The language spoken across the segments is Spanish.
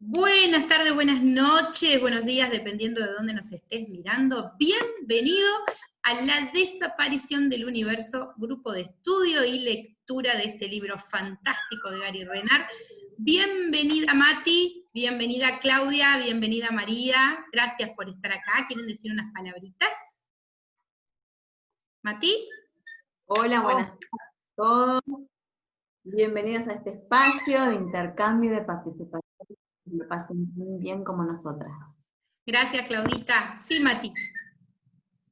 Buenas tardes, buenas noches, buenos días, dependiendo de dónde nos estés mirando. Bienvenido a La Desaparición del Universo, grupo de estudio y lectura de este libro fantástico de Gary Renard. Bienvenida Mati, bienvenida Claudia, bienvenida María. Gracias por estar acá. ¿Quieren decir unas palabritas? ¿Mati? Hola, buenas tardes a todos. Bienvenidos a este espacio de intercambio y de participación. Que lo pasen muy bien como nosotras. Gracias, Claudita. Sí, Mati.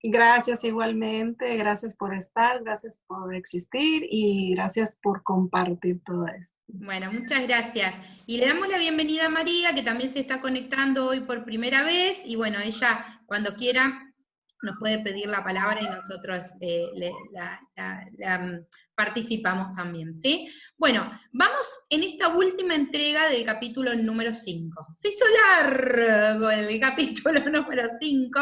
Gracias igualmente, gracias por estar, gracias por existir y gracias por compartir todo esto. Bueno, muchas gracias. Y le damos la bienvenida a María, que también se está conectando hoy por primera vez, y bueno, ella cuando quiera nos puede pedir la palabra y nosotros participamos también, ¿sí? Bueno, vamos en esta última entrega del capítulo número 5. Se hizo largo el capítulo número 5,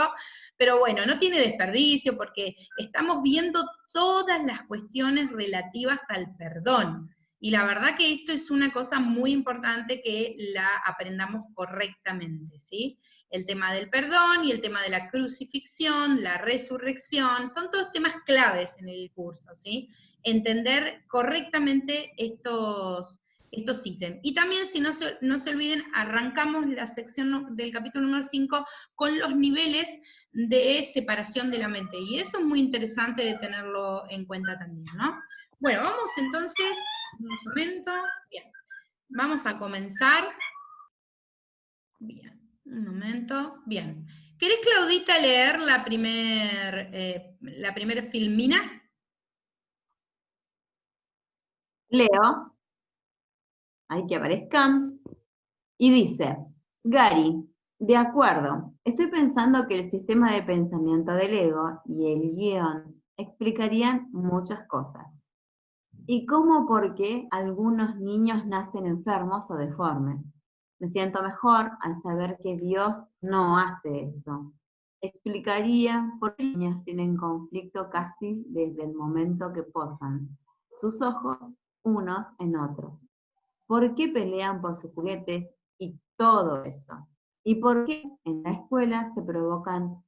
pero bueno, no tiene desperdicio porque estamos viendo todas las cuestiones relativas al perdón. Y la verdad que esto es una cosa muy importante que la aprendamos correctamente, ¿sí? El tema del perdón y el tema de la crucifixión, la resurrección, son todos temas claves en el curso, ¿sí? Entender correctamente estos ítems. Y también, si no se olviden, arrancamos la sección del capítulo número 5 con los niveles de separación de la mente. Y eso es muy interesante de tenerlo en cuenta también, ¿no? Bueno, vamos entonces, un momento, bien, vamos a comenzar. Bien, un momento, bien. ¿Querés, Claudita, leer la primera filmina? Leo, hay que aparezcan, y dice, Gary, de acuerdo, estoy pensando que el sistema de pensamiento del ego y el guión explicarían muchas cosas. Y cómo por qué algunos niños nacen enfermos o deformes. Me siento mejor al saber que Dios no hace eso. Explicaría por qué los niños tienen conflicto casi desde el momento que posan sus ojos unos en otros. ¿Por qué pelean por sus juguetes y todo eso? ¿Y por qué en la escuela se provocan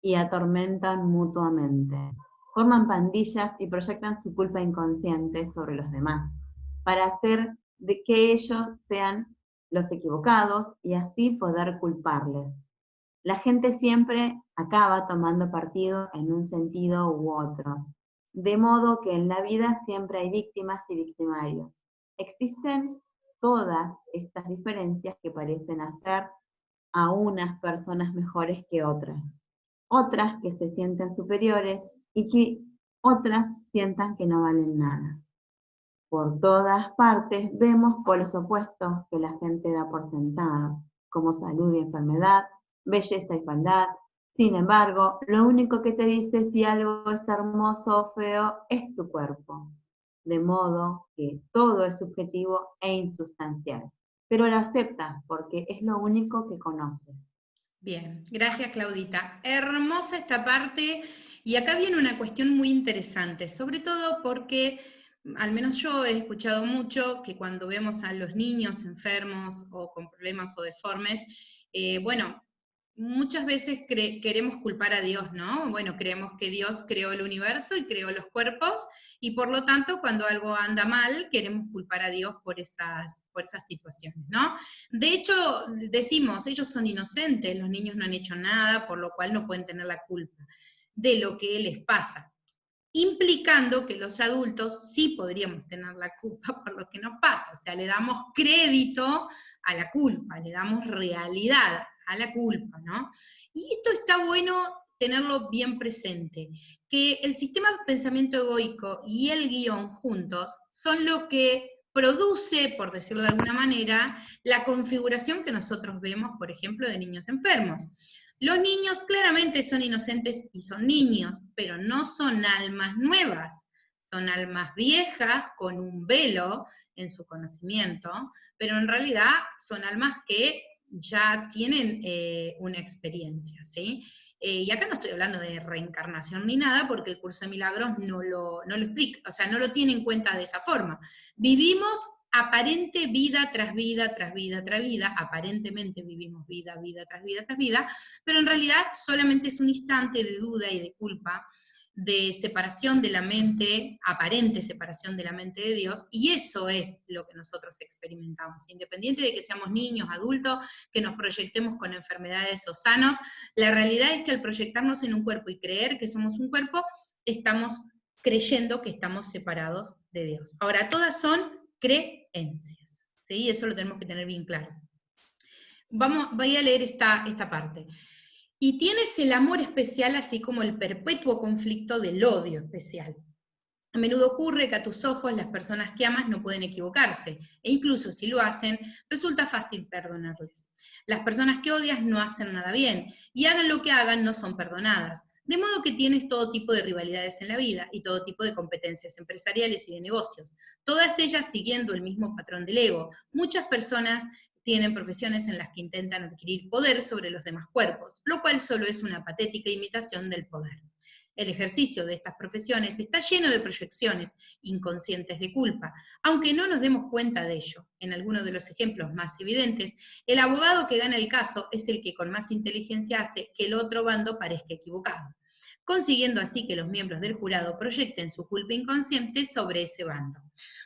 y atormentan mutuamente? Forman pandillas y proyectan su culpa inconsciente sobre los demás, para hacer de que ellos sean los equivocados y así poder culparles. La gente siempre acaba tomando partido en un sentido u otro, de modo que en la vida siempre hay víctimas y victimarios. Existen todas estas diferencias que parecen hacer a unas personas mejores que otras que se sienten superiores y que otras sientan que no valen nada. Por todas partes vemos polos opuestos que la gente da por sentado, como salud y enfermedad, belleza y maldad. Sin embargo, lo único que te dice si algo es hermoso o feo es tu cuerpo. De modo que todo es subjetivo e insustancial, pero lo aceptas porque es lo único que conoces. Bien, gracias Claudita. Hermosa esta parte, y acá viene una cuestión muy interesante, sobre todo porque, al menos yo he escuchado mucho, que cuando vemos a los niños enfermos o con problemas o deformes, bueno, muchas veces queremos culpar a Dios, ¿no? Bueno, creemos que Dios creó el universo y creó los cuerpos, y por lo tanto, cuando algo anda mal, queremos culpar a Dios por esas situaciones, ¿no? De hecho, decimos, ellos son inocentes, los niños no han hecho nada, por lo cual no pueden tener la culpa de lo que les pasa, implicando que los adultos sí podríamos tener la culpa por lo que nos pasa, o sea, le damos crédito a la culpa, le damos realidad a la culpa, ¿no? Y esto está bueno tenerlo bien presente, que el sistema de pensamiento egoico y el guión juntos son lo que produce, por decirlo de alguna manera, la configuración que nosotros vemos, por ejemplo, de niños enfermos. Los niños claramente son inocentes y son niños, pero no son almas nuevas, son almas viejas con un velo en su conocimiento, pero en realidad son almas que ya tienen una experiencia, ¿sí? Y acá no estoy hablando de reencarnación ni nada, porque el curso de milagros no lo explica, o sea, no lo tiene en cuenta de esa forma. Vivimos aparente vida tras vida, tras vida, tras vida, aparentemente vivimos vida, vida tras vida, tras vida, pero en realidad solamente es un instante de duda y de culpa, de separación de la mente, aparente separación de la mente de Dios, y eso es lo que nosotros experimentamos. Independiente de que seamos niños, adultos, que nos proyectemos con enfermedades o sanos, la realidad es que al proyectarnos en un cuerpo y creer que somos un cuerpo, estamos creyendo que estamos separados de Dios. Ahora, todas son creencias, ¿sí? Eso lo tenemos que tener bien claro. Voy a leer esta parte. Y tienes el amor especial, así como el perpetuo conflicto del odio especial. A menudo ocurre que a tus ojos las personas que amas no pueden equivocarse, e incluso si lo hacen, resulta fácil perdonarles. Las personas que odias no hacen nada bien, y hagan lo que hagan, no son perdonadas. De modo que tienes todo tipo de rivalidades en la vida, y todo tipo de competencias empresariales y de negocios, todas ellas siguiendo el mismo patrón del ego. Muchas personas tienen profesiones en las que intentan adquirir poder sobre los demás cuerpos, lo cual solo es una patética imitación del poder. El ejercicio de estas profesiones está lleno de proyecciones inconscientes de culpa, aunque no nos demos cuenta de ello. En algunos de los ejemplos más evidentes, el abogado que gana el caso es el que con más inteligencia hace que el otro bando parezca equivocado, consiguiendo así que los miembros del jurado proyecten su culpa inconsciente sobre ese bando.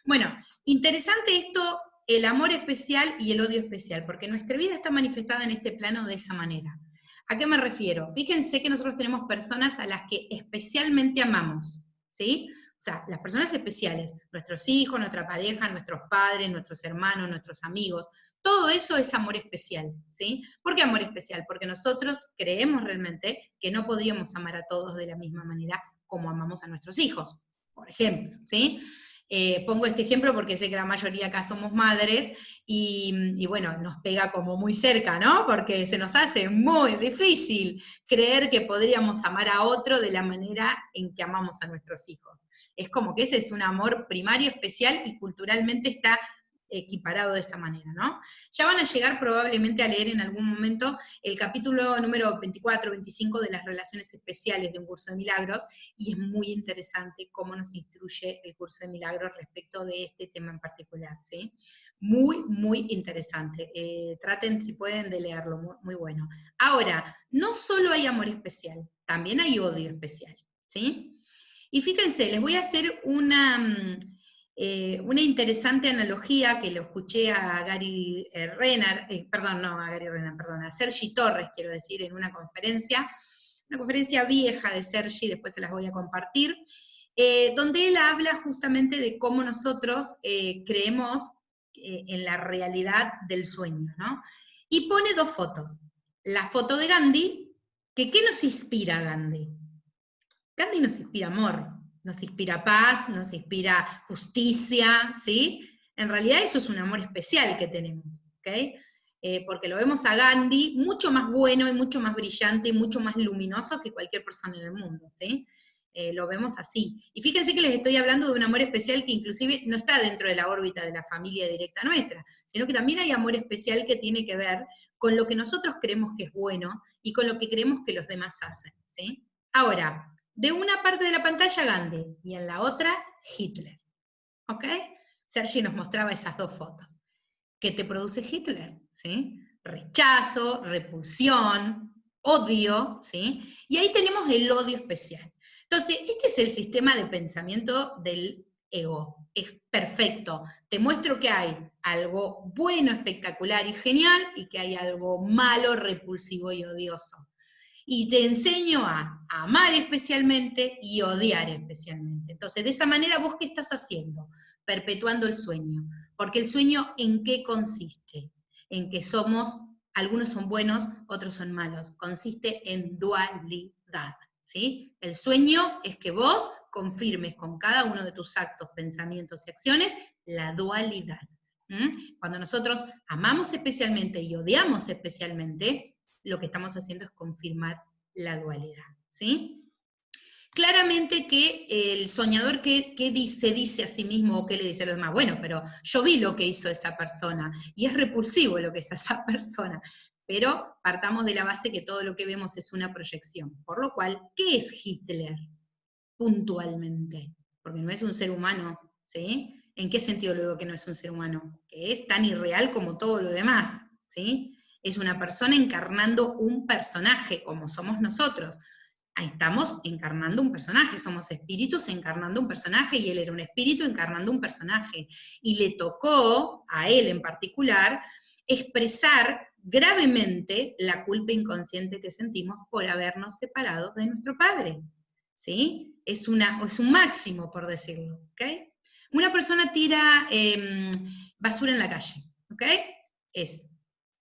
Bueno, interesante esto, el amor especial y el odio especial, porque nuestra vida está manifestada en este plano de esa manera. ¿A qué me refiero? Fíjense que nosotros tenemos personas a las que especialmente amamos, ¿sí? O sea, las personas especiales, nuestros hijos, nuestra pareja, nuestros padres, nuestros hermanos, nuestros amigos, todo eso es amor especial, ¿sí? ¿Por qué amor especial? Porque nosotros creemos realmente que no podríamos amar a todos de la misma manera como amamos a nuestros hijos, por ejemplo, ¿sí? Pongo este ejemplo porque sé que la mayoría acá somos madres y bueno, nos pega como muy cerca, ¿no? Porque se nos hace muy difícil creer que podríamos amar a otro de la manera en que amamos a nuestros hijos. Es como que ese es un amor primario, especial y culturalmente está equiparado de esa manera, ¿no? Ya van a llegar probablemente a leer en algún momento el capítulo número 24, 25 de las relaciones especiales de un curso de milagros, y es muy interesante cómo nos instruye el curso de milagros respecto de este tema en particular, ¿sí? Muy, muy interesante. Traten, si pueden, de leerlo, muy, muy bueno. Ahora, no solo hay amor especial, también hay odio especial, ¿sí? Y fíjense, les voy a hacer una interesante analogía que lo escuché a Gary Renard, a Sergi Torres, quiero decir, en una conferencia vieja de Sergi, después se las voy a compartir, donde él habla justamente de cómo nosotros creemos en la realidad del sueño, ¿no? Y pone dos fotos. La foto de Gandhi, que ¿qué nos inspira Gandhi? Gandhi nos inspira amor, nos inspira paz, nos inspira justicia, ¿sí? En realidad eso es un amor especial que tenemos, ¿ok? Porque lo vemos a Gandhi mucho más bueno y mucho más brillante y mucho más luminoso que cualquier persona en el mundo, ¿sí? Lo vemos así. Y fíjense que les estoy hablando de un amor especial que inclusive no está dentro de la órbita de la familia directa nuestra, sino que también hay amor especial que tiene que ver con lo que nosotros creemos que es bueno y con lo que creemos que los demás hacen, ¿sí? Ahora, de una parte de la pantalla Gandhi y en la otra Hitler, ¿ok? Sergi nos mostraba esas dos fotos. ¿Qué te produce Hitler? ¿Sí? Rechazo, repulsión, odio, ¿sí? Y ahí tenemos el odio especial. Entonces, este es el sistema de pensamiento del ego. Es perfecto. Te muestro que hay algo bueno, espectacular y genial, y que hay algo malo, repulsivo y odioso. Y te enseño a amar especialmente y odiar especialmente. Entonces, de esa manera, ¿vos qué estás haciendo? Perpetuando el sueño. Porque el sueño, ¿en qué consiste? En que algunos son buenos, otros son malos. Consiste en dualidad, ¿sí? El sueño es que vos confirmes con cada uno de tus actos, pensamientos y acciones la dualidad. Cuando nosotros amamos especialmente y odiamos especialmente, lo que estamos haciendo es confirmar la dualidad, ¿sí? Claramente que el soñador que dice a sí mismo o que le dice a los demás, bueno, pero yo vi lo que hizo esa persona, y es repulsivo lo que es esa persona, pero partamos de la base que todo lo que vemos es una proyección, por lo cual, ¿qué es Hitler puntualmente? Porque no es un ser humano, ¿sí? ¿En qué sentido luego que no es un ser humano? Que es tan irreal como todo lo demás, ¿sí? Es una persona encarnando un personaje, como somos nosotros. Ahí estamos encarnando un personaje, somos espíritus encarnando un personaje, y él era un espíritu encarnando un personaje. Y le tocó, a él en particular, expresar gravemente la culpa inconsciente que sentimos por habernos separado de nuestro padre, ¿sí? Es un máximo, por decirlo, ¿ok? Una persona tira basura en la calle, ¿ok? Es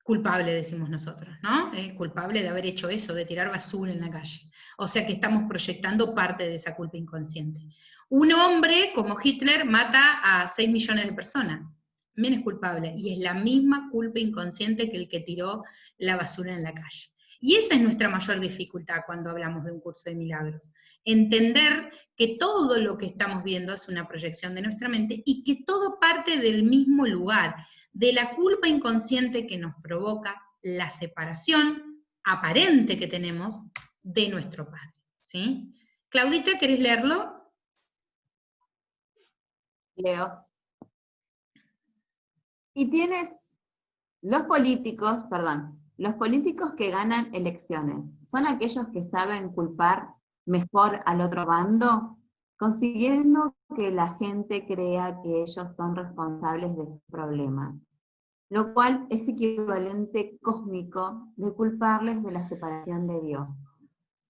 culpable, decimos nosotros, ¿no? Es culpable de haber hecho eso, de tirar basura en la calle. O sea que estamos proyectando parte de esa culpa inconsciente. Un hombre como Hitler mata a 6 millones de personas. También es culpable, y es la misma culpa inconsciente que el que tiró la basura en la calle. Y esa es nuestra mayor dificultad cuando hablamos de un curso de milagros. Entender que todo lo que estamos viendo es una proyección de nuestra mente y que todo parte del mismo lugar, de la culpa inconsciente que nos provoca la separación aparente que tenemos de nuestro padre, ¿sí? Claudita, ¿querés leerlo? Leo. Y tienes los políticos que ganan elecciones, ¿son aquellos que saben culpar mejor al otro bando, consiguiendo que la gente crea que ellos son responsables de sus problemas? Lo cual es equivalente cósmico de culparles de la separación de Dios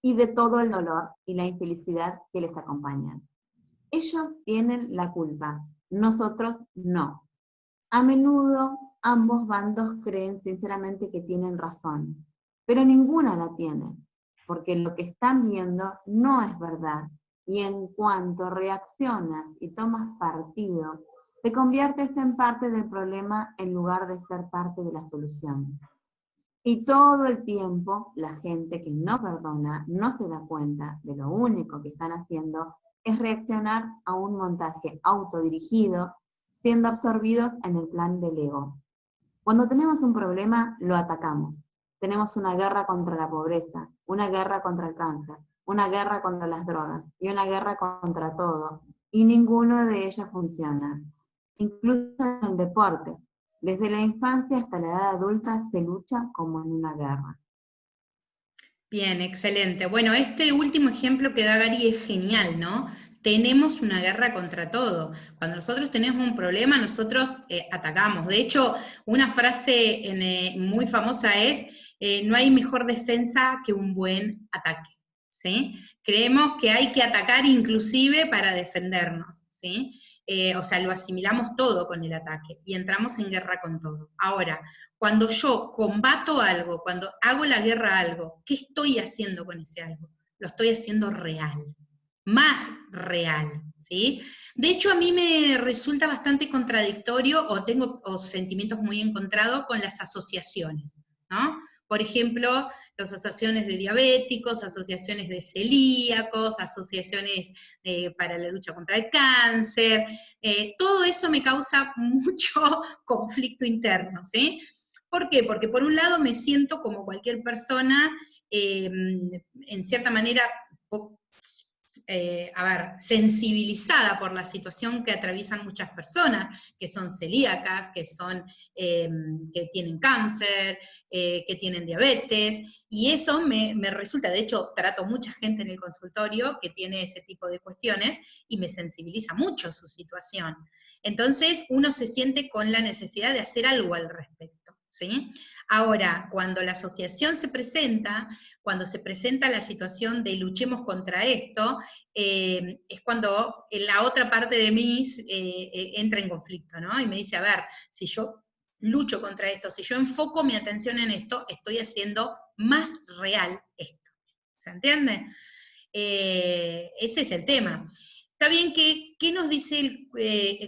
y de todo el dolor y la infelicidad que les acompañan. Ellos tienen la culpa, nosotros no. A menudo ambos bandos creen sinceramente que tienen razón, pero ninguna la tiene, porque lo que están viendo no es verdad, y en cuanto reaccionas y tomas partido, te conviertes en parte del problema en lugar de ser parte de la solución. Y todo el tiempo, la gente que no perdona no se da cuenta de lo único que están haciendo es reaccionar a un montaje autodirigido, siendo absorbidos en el plan del ego. Cuando tenemos un problema, lo atacamos. Tenemos una guerra contra la pobreza, una guerra contra el cáncer, una guerra contra las drogas y una guerra contra todo, y ninguno de ellas funciona. Incluso en el deporte, desde la infancia hasta la edad adulta se lucha como en una guerra. Bien, excelente. Bueno, este último ejemplo que da Gary es genial, ¿no? Tenemos una guerra contra todo. Cuando nosotros tenemos un problema, nosotros atacamos. De hecho, una frase muy famosa es, no hay mejor defensa que un buen ataque, ¿sí? Creemos que hay que atacar inclusive para defendernos, ¿sí? O sea, lo asimilamos todo con el ataque y entramos en guerra con todo. Ahora, cuando yo combato algo, cuando hago la guerra a algo, ¿qué estoy haciendo con ese algo? Lo estoy haciendo real, más real, ¿sí? De hecho, a mí me resulta bastante contradictorio o tengo sentimientos muy encontrados con las asociaciones, ¿no? Por ejemplo, las asociaciones de diabéticos, asociaciones de celíacos, asociaciones para la lucha contra el cáncer, todo eso me causa mucho conflicto interno, ¿sí? ¿Por qué? Porque por un lado me siento como cualquier persona, en cierta manera, sensibilizada por la situación que atraviesan muchas personas, que son celíacas, que tienen cáncer, que tienen diabetes, y eso me resulta, de hecho, trato mucha gente en el consultorio que tiene ese tipo de cuestiones, y me sensibiliza mucho su situación. Entonces, uno se siente con la necesidad de hacer algo al respecto, ¿sí? Ahora, cuando la asociación se presenta, cuando se presenta la situación de luchemos contra esto, es cuando la otra parte de mí entra en conflicto, ¿no? Y me dice, a ver, si yo lucho contra esto, si yo enfoco mi atención en esto, estoy haciendo más real esto. ¿Se entiende? Ese es el tema. Está bien que, ¿qué nos dice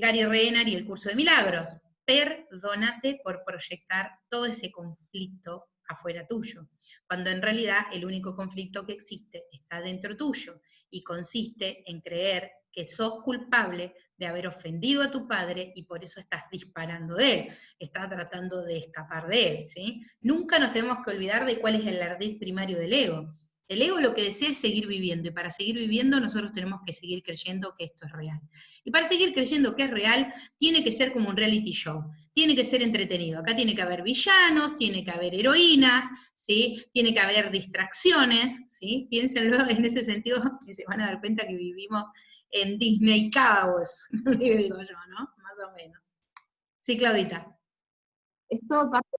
Gary Renner y el curso de milagros? Perdónate por proyectar todo ese conflicto afuera tuyo, cuando en realidad el único conflicto que existe está dentro tuyo, y consiste en creer que sos culpable de haber ofendido a tu padre y por eso estás disparando de él, estás tratando de escapar de él, ¿sí? Nunca nos tenemos que olvidar de cuál es el ardid primario del ego. El ego lo que desea es seguir viviendo, y para seguir viviendo nosotros tenemos que seguir creyendo que esto es real. Y para seguir creyendo que es real, tiene que ser como un reality show, tiene que ser entretenido. Acá tiene que haber villanos, tiene que haber heroínas, ¿sí? Tiene que haber distracciones, ¿sí? Piénsenlo en ese sentido, y se van a dar cuenta que vivimos en Disney Chaos, digo yo, ¿no? Más o menos. Sí, Claudita. Es todo parte,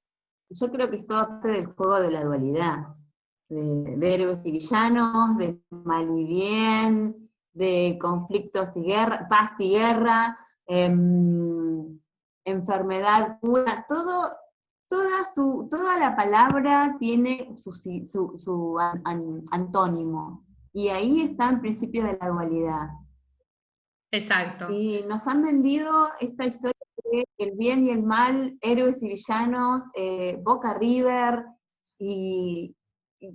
yo creo que es todo parte del juego de la dualidad, de héroes y villanos, de mal y bien, de conflictos y guerra, paz y guerra, enfermedad, cura, todo, toda la palabra tiene su antónimo, y ahí está el principio de la dualidad. Exacto. Y nos han vendido esta historia de el bien y el mal, héroes y villanos, Boca River, y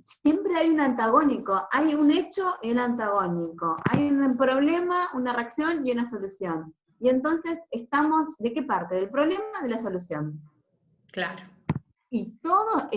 siempre hay un antagónico, hay un hecho y un antagónico, hay un problema, una reacción y una solución. Y entonces estamos, ¿de qué parte? ¿Del problema o de la solución? Claro. Y todo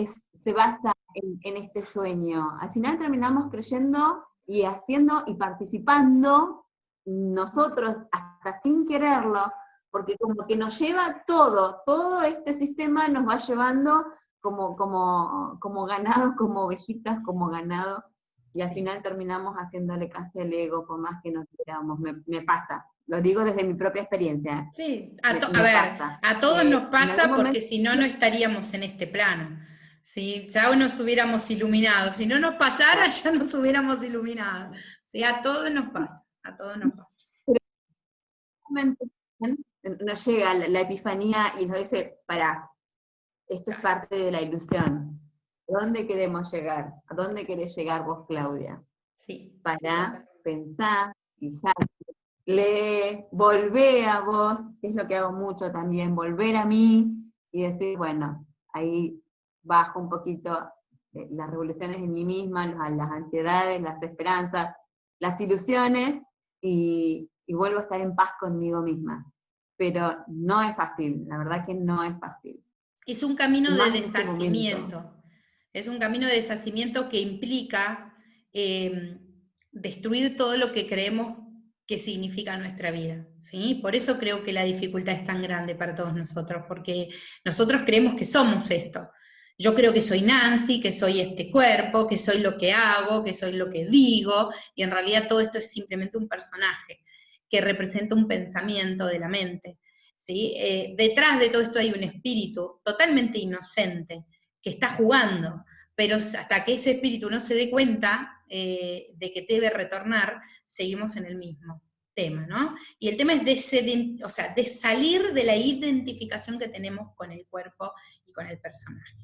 se basa en este sueño. Al final terminamos creyendo y haciendo y participando nosotros hasta sin quererlo, porque como que nos lleva todo este sistema nos va llevando como ganado, como ovejitas, como ganado, y al final terminamos haciéndole caso al ego, por más que no queramos. Me pasa, lo digo desde mi propia experiencia. Sí, a ver, a todos nos pasa porque si no, no estaríamos en este plano. ¿Sí? Ya nos hubiéramos iluminado. Si no nos pasara, ya nos hubiéramos iluminado. ¿Sí? A todos nos pasa, a todos nos pasa. Nos llega la epifanía y nos dice, pará, esto es parte de la ilusión. ¿A dónde queremos llegar? ¿A dónde querés llegar vos, Claudia? Sí. Para pensar, fijarte, lee, volvé a vos, que es lo que hago mucho también, volver a mí y decir, bueno, ahí bajo un poquito las revoluciones en mí misma, las ansiedades, las esperanzas, las ilusiones, y vuelvo a estar en paz conmigo misma. Pero no es fácil, la verdad que no es fácil. Es un camino de Este deshacimiento. Es un camino de deshacimiento que implica destruir todo lo que creemos que significa nuestra vida, ¿sí? Por eso creo que la dificultad es tan grande para todos nosotros, porque nosotros creemos que somos esto. Yo creo que soy Nancy, que soy este cuerpo, que soy lo que hago, que soy lo que digo, y en realidad todo esto es simplemente un personaje que representa un pensamiento de la mente, ¿sí? Detrás de todo esto hay un espíritu totalmente inocente que está jugando, pero hasta que ese espíritu no se dé cuenta de que debe retornar, seguimos en el mismo tema, ¿no? Y el tema es de salir de la identificación que tenemos con el cuerpo y con el personaje.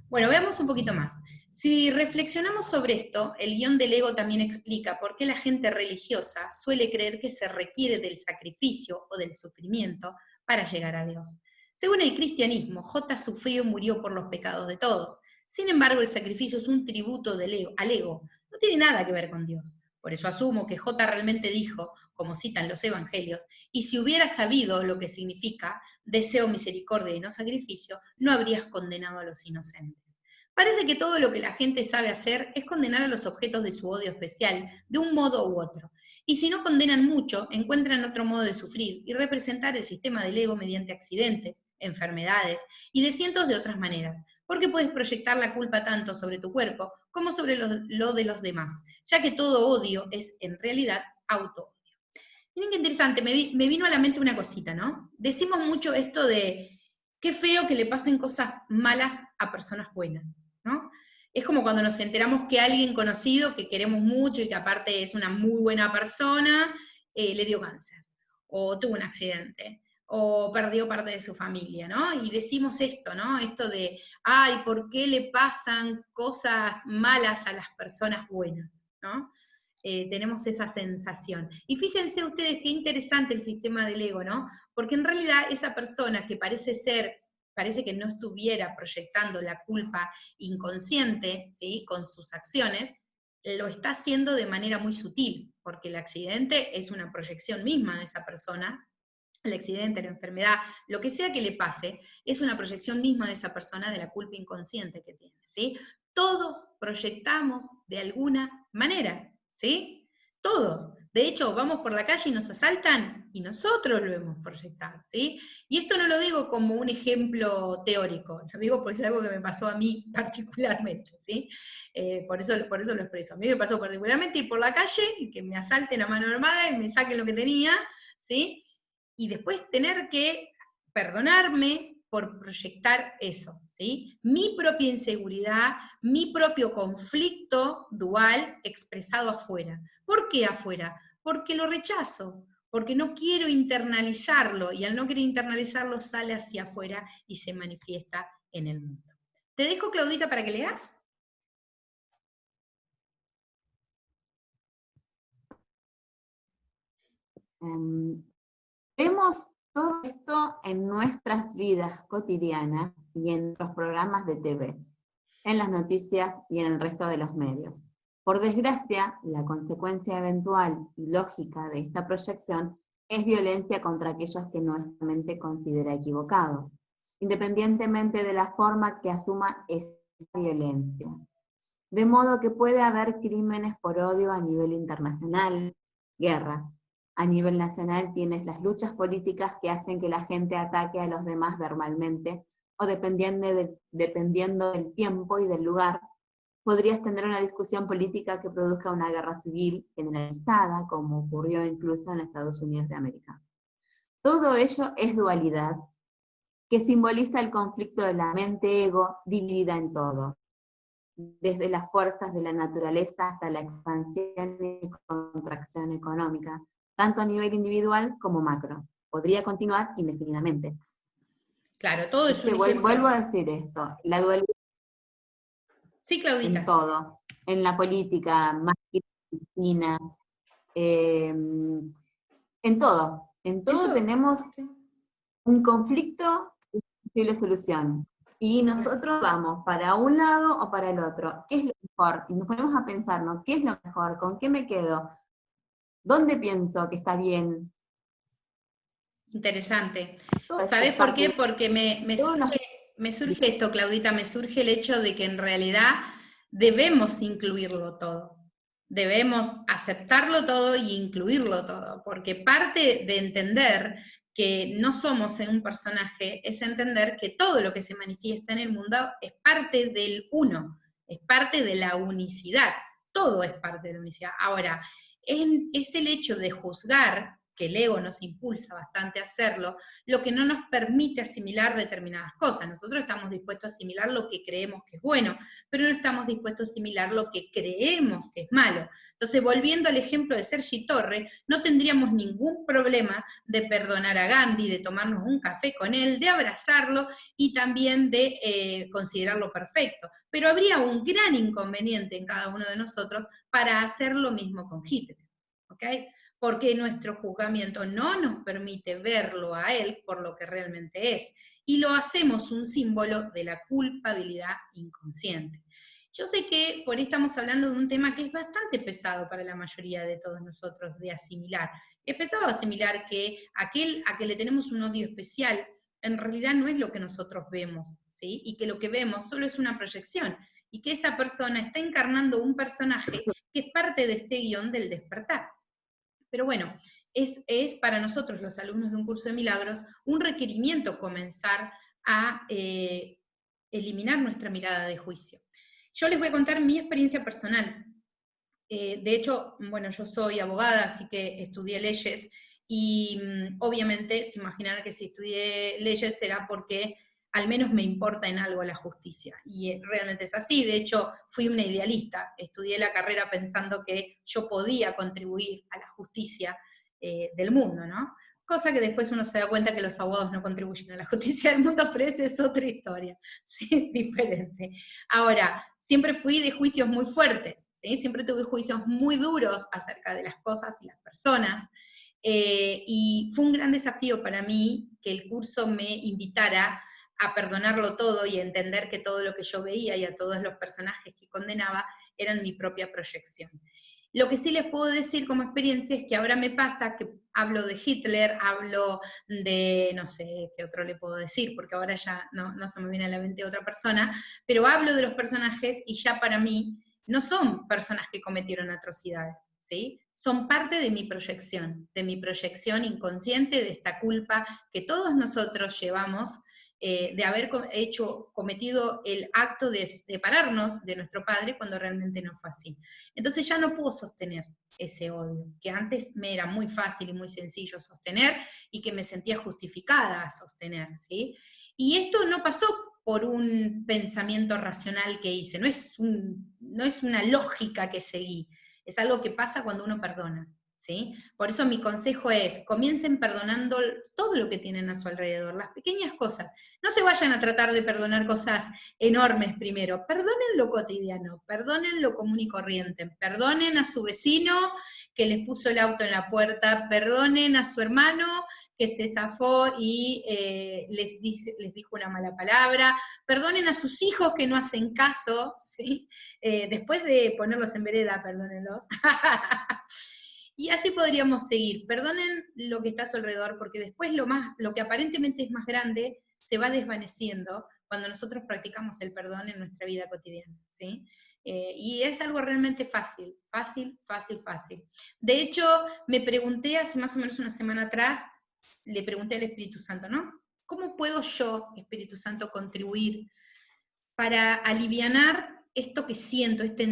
Bueno, veamos un poquito más. Si reflexionamos sobre esto, el guión del ego también explica por qué la gente religiosa suele creer que se requiere del sacrificio o del sufrimiento para llegar a Dios. Según el cristianismo, J sufrió y murió por los pecados de todos. Sin embargo, el sacrificio es un tributo al ego, no tiene nada que ver con Dios. Por eso asumo que J realmente dijo, como citan los evangelios, y si hubieras sabido lo que significa deseo misericordia y no sacrificio, no habrías condenado a los inocentes. Parece que todo lo que la gente sabe hacer es condenar a los objetos de su odio especial, de un modo u otro. Y si no condenan mucho, encuentran otro modo de sufrir y representar el sistema del ego mediante accidentes, enfermedades y de cientos de otras maneras, porque puedes proyectar la culpa tanto sobre tu cuerpo como sobre lo de los demás, ya que todo odio es en realidad auto-odio. Miren qué interesante, me vino a la mente una cosita, ¿no? Decimos mucho esto de qué feo que le pasen cosas malas a personas buenas, ¿no? Es como cuando nos enteramos que alguien conocido, que queremos mucho y que aparte es una muy buena persona, le dio cáncer, o tuvo un accidente, o perdió parte de su familia, ¿no? Y decimos esto, ¿no? Esto de, ay, ¿por qué le pasan cosas malas a las personas buenas, ¿no? Tenemos esa sensación. Y fíjense ustedes qué interesante el sistema del ego, ¿no? Porque en realidad esa persona que parece que no estuviera proyectando la culpa inconsciente, ¿sí? Con sus acciones, lo está haciendo de manera muy sutil, porque el accidente es una proyección misma de esa persona. El accidente, la enfermedad, lo que sea que le pase, es una proyección misma de esa persona de la culpa inconsciente que tiene. ¿sí? Todos proyectamos de alguna manera, ¿sí? Todos. De hecho, vamos por la calle y nos asaltan y nosotros lo hemos proyectado, ¿sí? Y esto no lo digo como un ejemplo teórico, lo digo porque es algo que me pasó a mí particularmente, ¿sí? Por eso lo expreso. A mí me pasó particularmente ir por la calle y que me asalten a mano armada y me saquen lo que tenía, ¿sí? Y después tener que perdonarme por proyectar eso, ¿sí? Mi propia inseguridad, mi propio conflicto dual expresado afuera. ¿Por qué afuera? Porque lo rechazo, porque no quiero internalizarlo, y al no querer internalizarlo sale hacia afuera y se manifiesta en el mundo. Te dejo, Claudita, para que leas. Vemos todo esto en nuestras vidas cotidianas y en nuestros programas de TV, en las noticias y en el resto de los medios. Por desgracia, la consecuencia eventual y lógica de esta proyección es violencia contra aquellos que nuestra mente considera equivocados, independientemente de la forma que asuma esa violencia. De modo que puede haber crímenes por odio a nivel internacional, guerras. A nivel nacional tienes las luchas políticas que hacen que la gente ataque a los demás verbalmente, o dependiendo del tiempo y del lugar, podrías tener una discusión política que produzca una guerra civil generalizada, como ocurrió incluso en Estados Unidos de América. Todo ello es dualidad, que simboliza el conflicto de la mente-ego dividida en todo, desde las fuerzas de la naturaleza hasta la expansión y contracción económica, tanto a nivel individual como macro. Podría continuar indefinidamente. Claro, todo es un ejemplo. Vuelvo a decir esto, la dualidad sí, Claudita. en todo, en la política, máquina, medicina, en todo tenemos un conflicto y posible solución. Y nosotros vamos para un lado o para el otro. ¿Qué es lo mejor? Y nos ponemos a pensarnos, ¿qué es lo mejor? ¿Con qué me quedo? ¿Dónde pienso que está bien? Interesante. Todo ¿Sabés por qué? Porque todos me surge esto, Claudita, me surge el hecho de que en realidad debemos incluirlo todo. Debemos aceptarlo todo y incluirlo todo, porque parte de entender que no somos un personaje es entender que todo lo que se manifiesta en el mundo es parte del uno, es parte de la unicidad, todo es parte de la unicidad. Ahora, es el hecho de juzgar, que el ego nos impulsa bastante a hacerlo, lo que no nos permite asimilar determinadas cosas. Nosotros estamos dispuestos a asimilar lo que creemos que es bueno, pero no estamos dispuestos a asimilar lo que creemos que es malo. Entonces, volviendo al ejemplo de Sergi Torre, no tendríamos ningún problema de perdonar a Gandhi, de tomarnos un café con él, de abrazarlo y también de considerarlo perfecto. Pero habría un gran inconveniente en cada uno de nosotros para hacer lo mismo con Hitler. ¿Ok? Porque nuestro juzgamiento no nos permite verlo a él por lo que realmente es, y lo hacemos un símbolo de la culpabilidad inconsciente. Yo sé que por ahí estamos hablando de un tema que es bastante pesado para la mayoría de todos nosotros de asimilar. Es pesado asimilar que aquel a que le tenemos un odio especial en realidad no es lo que nosotros vemos, ¿sí? Y que lo que vemos solo es una proyección, y que esa persona está encarnando un personaje que es parte de este guión del despertar. Pero bueno, es para nosotros, los alumnos de un curso de milagros, un requerimiento comenzar a eliminar nuestra mirada de juicio. Yo les voy a contar mi experiencia personal. De hecho, bueno, yo soy abogada, así que estudié leyes, y obviamente se imaginarán que si estudié leyes será porque al menos me importa en algo la justicia, y realmente es así. De hecho, fui una idealista, estudié la carrera pensando que yo podía contribuir a la justicia del mundo, ¿no? Cosa que después uno se da cuenta que los abogados no contribuyen a la justicia del mundo, pero esa es otra historia, ¿sí? Diferente. Ahora, siempre fui de juicios muy fuertes, ¿sí? Siempre tuve juicios muy duros acerca de las cosas y las personas, y fue un gran desafío para mí que el curso me invitara a perdonarlo todo y a entender que todo lo que yo veía y a todos los personajes que condenaba eran mi propia proyección. Lo que sí les puedo decir como experiencia es que ahora me pasa que hablo de Hitler, hablo de, no sé qué otro le puedo decir, porque ahora ya no se me viene a la mente otra persona, pero hablo de los personajes y ya para mí no son personas que cometieron atrocidades, ¿sí? Son parte de mi proyección inconsciente, de esta culpa que todos nosotros llevamos, de haber cometido el acto de separarnos de nuestro padre cuando realmente no fue así. Entonces ya no puedo sostener ese odio, que antes me era muy fácil y muy sencillo sostener, y que me sentía justificada a sostener, ¿sí? Y esto no pasó por un pensamiento racional que hice, no es una lógica que seguí, es algo que pasa cuando uno perdona, ¿sí? Por eso mi consejo es, comiencen perdonando todo lo que tienen a su alrededor, las pequeñas cosas. No se vayan a tratar de perdonar cosas enormes primero, perdonen lo cotidiano, perdonen lo común y corriente, perdonen a su vecino que les puso el auto en la puerta, perdonen a su hermano que se zafó y les dijo una mala palabra, perdonen a sus hijos que no hacen caso, ¿sí? Después de ponerlos en vereda, perdónenlos. Y así podríamos seguir. Perdonen lo que está a su alrededor, porque después lo que aparentemente es más grande se va desvaneciendo cuando nosotros practicamos el perdón en nuestra vida cotidiana, ¿sí? Y es algo realmente fácil, fácil, fácil, fácil. De hecho, me pregunté hace más o menos una semana atrás, le pregunté al Espíritu Santo, ¿no? ¿Cómo puedo yo, Espíritu Santo, contribuir para alivianar esto que siento, este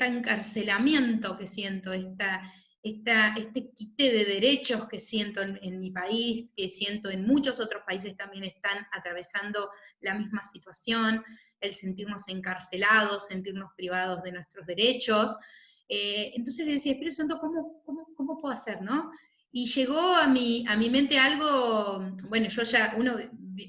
encarcelamiento que siento, este quite de derechos que siento en mi país, que siento en muchos otros países también están atravesando la misma situación, el sentirnos encarcelados, sentirnos privados de nuestros derechos? Entonces le decía, Espíritu Santo, ¿cómo puedo hacer, no? Y llegó a mi mente algo, bueno,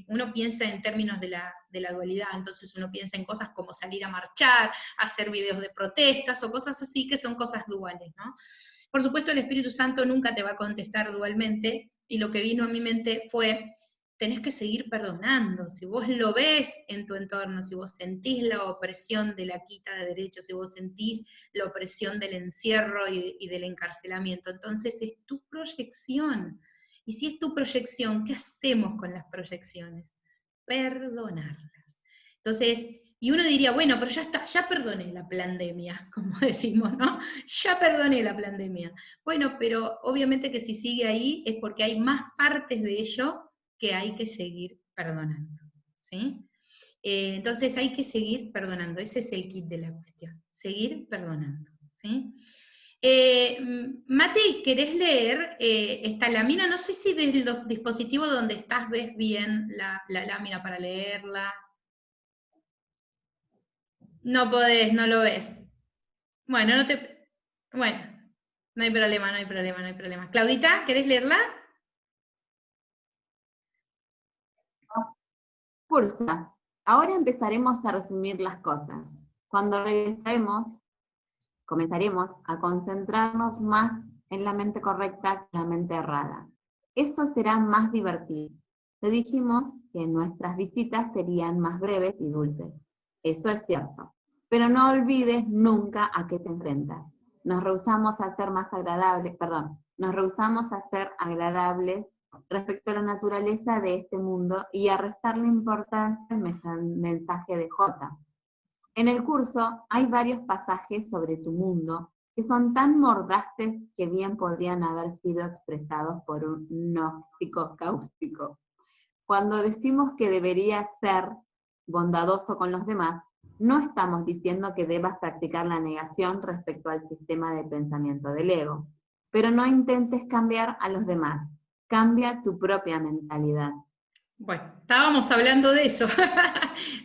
uno piensa en términos de la dualidad, entonces uno piensa en cosas como salir a marchar, hacer videos de protestas o cosas así que son cosas duales, ¿no? Por supuesto, el Espíritu Santo nunca te va a contestar dualmente, y lo que vino a mi mente fue, tenés que seguir perdonando. Si vos lo ves en tu entorno, si vos sentís la opresión de la quita de derechos, si vos sentís la opresión del encierro y del encarcelamiento, entonces es tu proyección. Y si es tu proyección, ¿qué hacemos con las proyecciones? Perdonarlas. Entonces, y uno diría, bueno, pero ya está, ya perdoné la pandemia, como decimos, ¿no? Ya perdoné la pandemia. Bueno, pero obviamente que si sigue ahí es porque hay más partes de ello que hay que seguir perdonando, ¿sí? Entonces hay que seguir perdonando, ese es el kit de la cuestión, seguir perdonando, ¿sí? Mati, ¿querés leer esta lámina? No sé si desde el dispositivo donde estás ves bien la lámina para leerla. No podés, no lo ves. Bueno, bueno, no hay problema, no hay problema, no hay problema. Claudita, ¿querés leerla? Cursa. Ahora empezaremos a resumir las cosas. Cuando comenzaremos a concentrarnos más en la mente correcta que en la mente errada. Eso será más divertido. Te dijimos que nuestras visitas serían más breves y dulces. Eso es cierto. Pero no olvides nunca a qué te enfrentas. Nos rehusamos a ser agradables respecto a la naturaleza de este mundo y a restarle importancia al mensaje de J. En el curso hay varios pasajes sobre tu mundo que son tan mordaces que bien podrían haber sido expresados por un gnóstico cáustico. Cuando decimos que deberías ser bondadoso con los demás, no estamos diciendo que debas practicar la negación respecto al sistema de pensamiento del ego, pero no intentes cambiar a los demás, cambia tu propia mentalidad. Bueno, estábamos hablando de eso,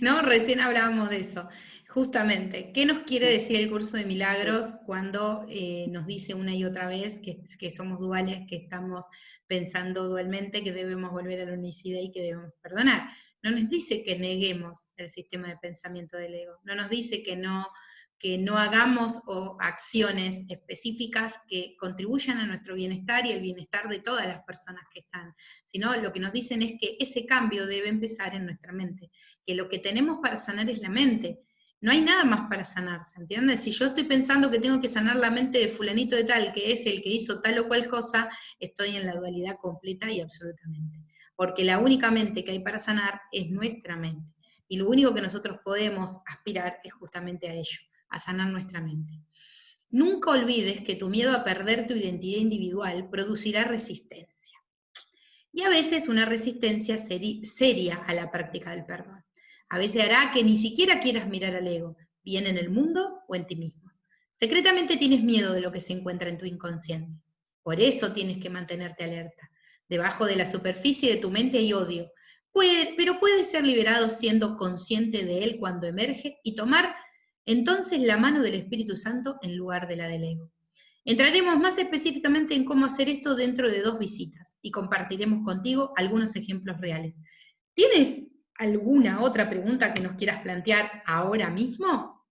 ¿no? Recién hablábamos de eso, justamente. ¿Qué nos quiere decir el curso de milagros cuando nos dice una y otra vez que somos duales, que estamos pensando dualmente, que debemos volver a la unicidad y que debemos perdonar? No nos dice que neguemos el sistema de pensamiento del ego, no nos dice que no hagamos acciones específicas que contribuyan a nuestro bienestar y el bienestar de todas las personas que están, sino lo que nos dicen es que ese cambio debe empezar en nuestra mente, que lo que tenemos para sanar es la mente. No hay nada más para sanar, ¿se entiende? Si yo estoy pensando que tengo que sanar la mente de fulanito de tal, que es el que hizo tal o cual cosa, estoy en la dualidad completa y absolutamente. Porque la única mente que hay para sanar es nuestra mente. Y lo único que nosotros podemos aspirar es justamente a ello, a sanar nuestra mente. Nunca olvides que tu miedo a perder tu identidad individual producirá resistencia. Y a veces una resistencia seria a la práctica del perdón. A veces hará que ni siquiera quieras mirar al ego, bien en el mundo o en ti mismo. Secretamente tienes miedo de lo que se encuentra en tu inconsciente. Por eso tienes que mantenerte alerta. Debajo de la superficie de tu mente hay odio, pero puede ser liberado siendo consciente de él cuando emerge y tomar entonces la mano del Espíritu Santo en lugar de la del ego. Entraremos más específicamente en cómo hacer esto dentro de 2 visitas y compartiremos contigo algunos ejemplos reales. ¿Tienes alguna otra pregunta que nos quieras plantear ahora mismo?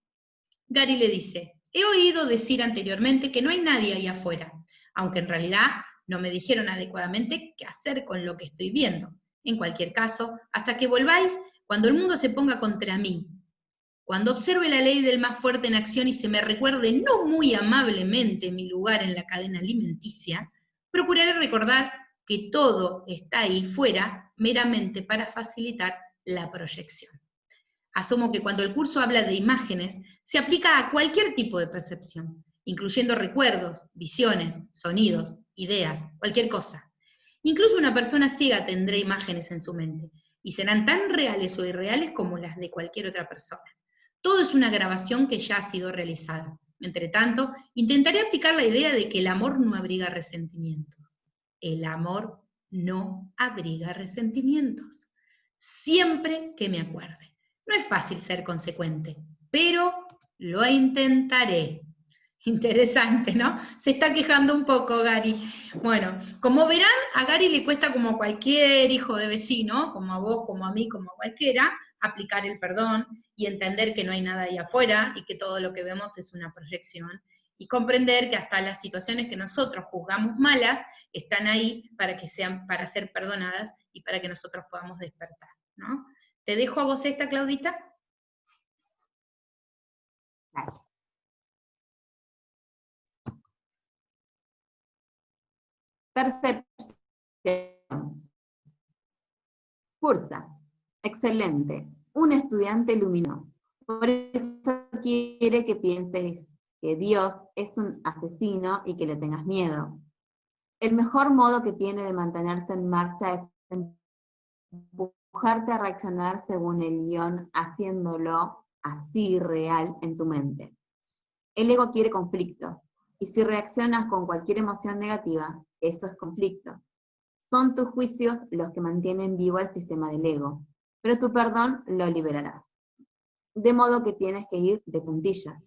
Gary le dice, he oído decir anteriormente que no hay nadie ahí afuera, aunque en realidad no me dijeron adecuadamente qué hacer con lo que estoy viendo. En cualquier caso, hasta que volváis, cuando el mundo se ponga contra mí, cuando observe la ley del más fuerte en acción y se me recuerde no muy amablemente mi lugar en la cadena alimenticia, procuraré recordar que todo está ahí fuera meramente para facilitar la proyección. Asumo que cuando el curso habla de imágenes, se aplica a cualquier tipo de percepción, incluyendo recuerdos, visiones, sonidos, ideas, cualquier cosa. Incluso una persona ciega tendrá imágenes en su mente, y serán tan reales o irreales como las de cualquier otra persona. Todo es una grabación que ya ha sido realizada. Entre tanto, intentaré aplicar la idea de que el amor no abriga resentimientos. El amor no abriga resentimientos. Siempre que me acuerde. No es fácil ser consecuente, pero lo intentaré. Interesante, ¿no? Se está quejando un poco Gary. Bueno, como verán, a Gary le cuesta como a cualquier hijo de vecino, como a vos, como a mí, como a cualquiera, aplicar el perdón y entender que no hay nada ahí afuera y que todo lo que vemos es una proyección y comprender que hasta las situaciones que nosotros juzgamos malas están ahí para que sean, para ser perdonadas y para que nosotros podamos despertar, ¿no? Te dejo a vos esta, Claudita. Dale. Percepción. Cursa. Excelente. Un estudiante iluminó. Por eso quiere que pienses que Dios es un asesino y que le tengas miedo. El mejor modo que tiene de mantenerse en marcha es empujarte a reaccionar según el guión, haciéndolo así real en tu mente. El ego quiere conflicto, y si reaccionas con cualquier emoción negativa, eso es conflicto. Son tus juicios los que mantienen vivo el sistema del ego, pero tu perdón lo liberará. De modo que tienes que ir de puntillas.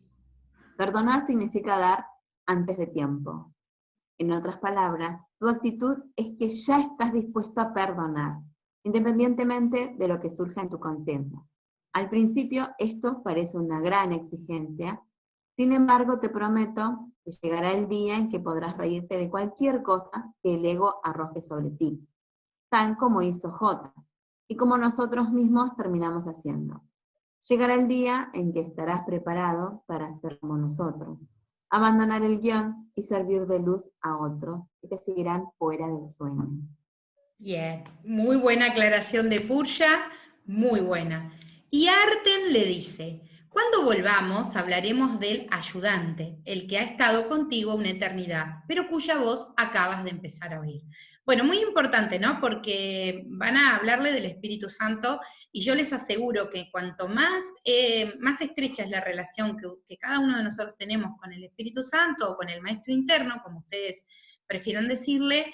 Perdonar significa dar antes de tiempo. En otras palabras, tu actitud es que ya estás dispuesto a perdonar, independientemente de lo que surja en tu conciencia. Al principio esto parece una gran exigencia, sin embargo te prometo que llegará el día en que podrás reírte de cualquier cosa que el ego arroje sobre ti, tal como hizo J, y como nosotros mismos terminamos haciendo. Llegará el día en que estarás preparado para ser como nosotros, abandonar el guión y servir de luz a otros que te seguirán fuera del sueño. Bien, muy buena aclaración de Purya, muy buena. Y Arten le dice, cuando volvamos hablaremos del ayudante, el que ha estado contigo una eternidad, pero cuya voz acabas de empezar a oír. Bueno, muy importante, ¿no? Porque van a hablarle del Espíritu Santo y yo les aseguro que cuanto más, más estrecha es la relación que cada uno de nosotros tenemos con el Espíritu Santo o con el Maestro Interno, como ustedes prefieran decirle,